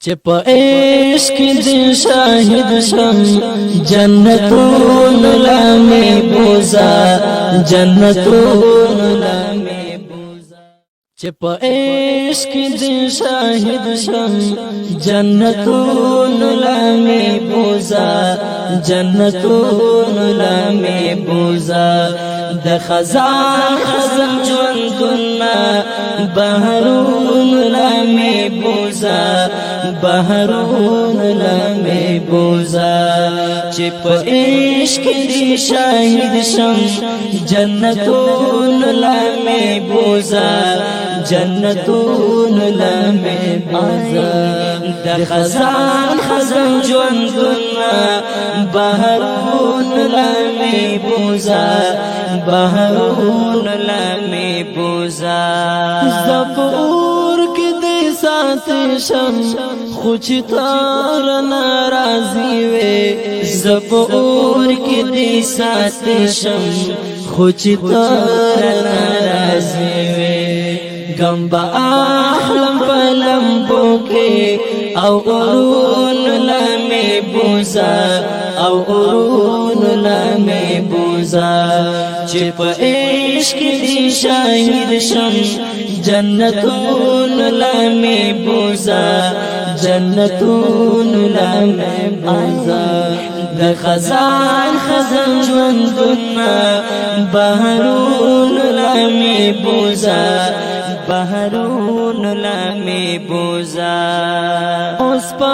چې په عشق دې شاهد شم جنتون لامې بوزا جنتون لامې بوزا چې په عشق دې شاهد شم جنتون لامې بوزا جنتون لامې بوزا د خزان خزم ژوندونه بهرون لامې بوزا بهرون لامې بوزا چې په عشق دې شاهد شم جنتون لامې بوزا جنتون لامې بوزا د خزان خزم ژوندونه بهرون لامې بوزا بهرون لامې بوزا زفور کې دې ساتي شم خو چې تار ناراضي وې زفور کې دې ساتي شم خو چې تار ناراضي وې غم با احلم پلمبو کې او اورون لامې بوزا او اورون لامې بوزا چې په عشق دې شاهد شم جنتون لامې بوزا جنتون لامې بوزا د خزان خزان ژوندونه بهرون لامې بوزا بهرون لامې بوزا اوس په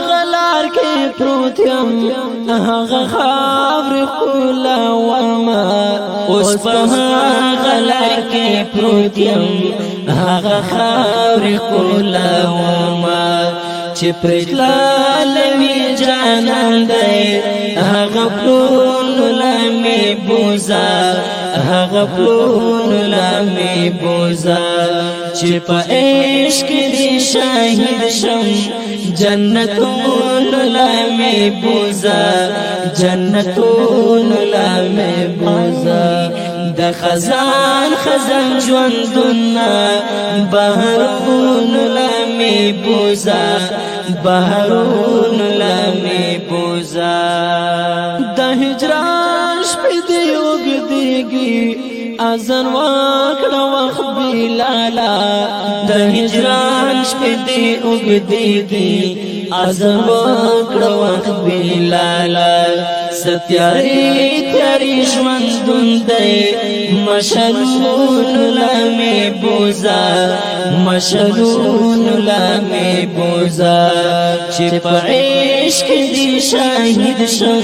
غلار کې پروت یم هغه خاور ښکلا وما اوس په غلار کې پروت یم هغه خاور ښکلا وما چې پرتلالوي جانان دی هغه پلون لامې بوزا هغه پلون لامې بوزا چې په عشق دې شاهد شم جنتون لامې بوزا جنتون لامې بوزا د خزان خزان ژوندونه بهرون لامې بوزا بهرون لامې بوزا د هجران شپې دې اوږدېږي اذان وکړه وخت بلالا د هجران شپې دې اوږدېږي اذان وکړه وخت بلالا ستیارې تیارې ژوندون دی مشلون لامې بوزا مشلون لامې بوزا چې په عشق دې شاهد شم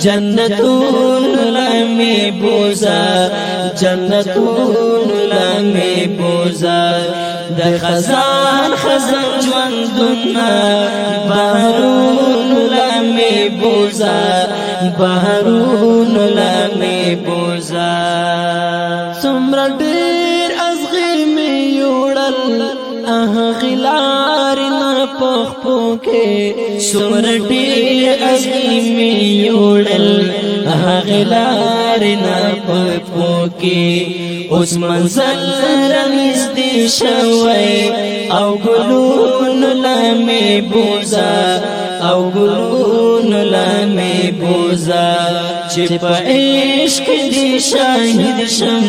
جنتون لامې بوزا جنتون لامې بوزا د خزان خزان ژوندونه بهرون لامې بوزا بهرون لامې بوزا څومره ډېر ازغې مې یوړل غلار نه پخپو کې څومره ډېر ازغې مې یوړل غلار نه پخپو کې اوس منزل رانږدې شوی او ګلون لامې بوزا او ګلون لامې بوزا چې په عشق دې شاهد شم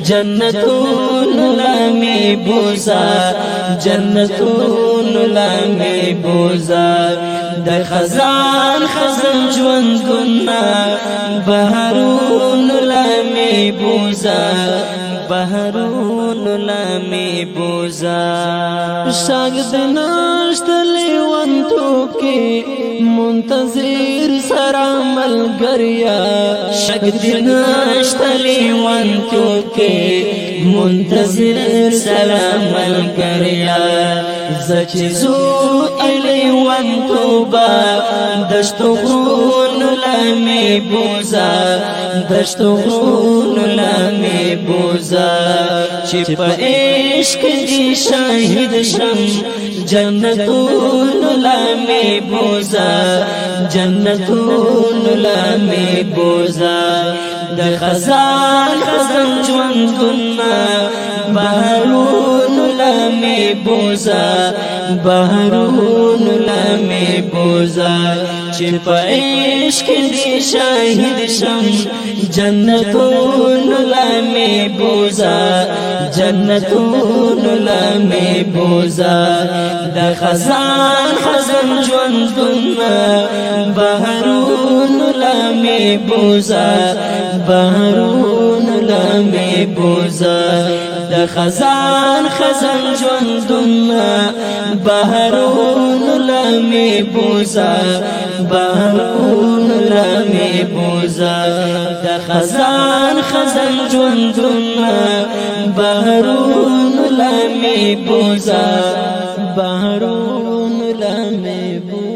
جنتون لامې بوزا جنتون لامې بوزا د خزان خزان ژوندونه بهرون لامې بوزا بهرون لامې بوزا شاګد نشت لیوانتو کې منتظر سره ملګریا شاګد نشت لیوانتو کې منتظر سره ملګریا زچې زو لیوانتو با دشتو غرون لامې بوزا دشتو غرون لامې بوزا چې په عشق دې شاهد شم جنتون لامې بوزا جنتون لامې بوزا د خزان خزان ژوندونه بهرون لامې لمی بوزا بهرون لمی بوزا چې په عشق دې شاهد شم جنتون لمی بوزا جنتون لمی بوزا د خزان خزان ژوندونه بهرون لمی بوزا بهرون لمی بوزا د خزان خزان ژوندونه بهرون لمی بوزا بهرون لمی بوزا د خزان خزان ژوندونه بهرون لمی بوزا بهرون لمی بوزا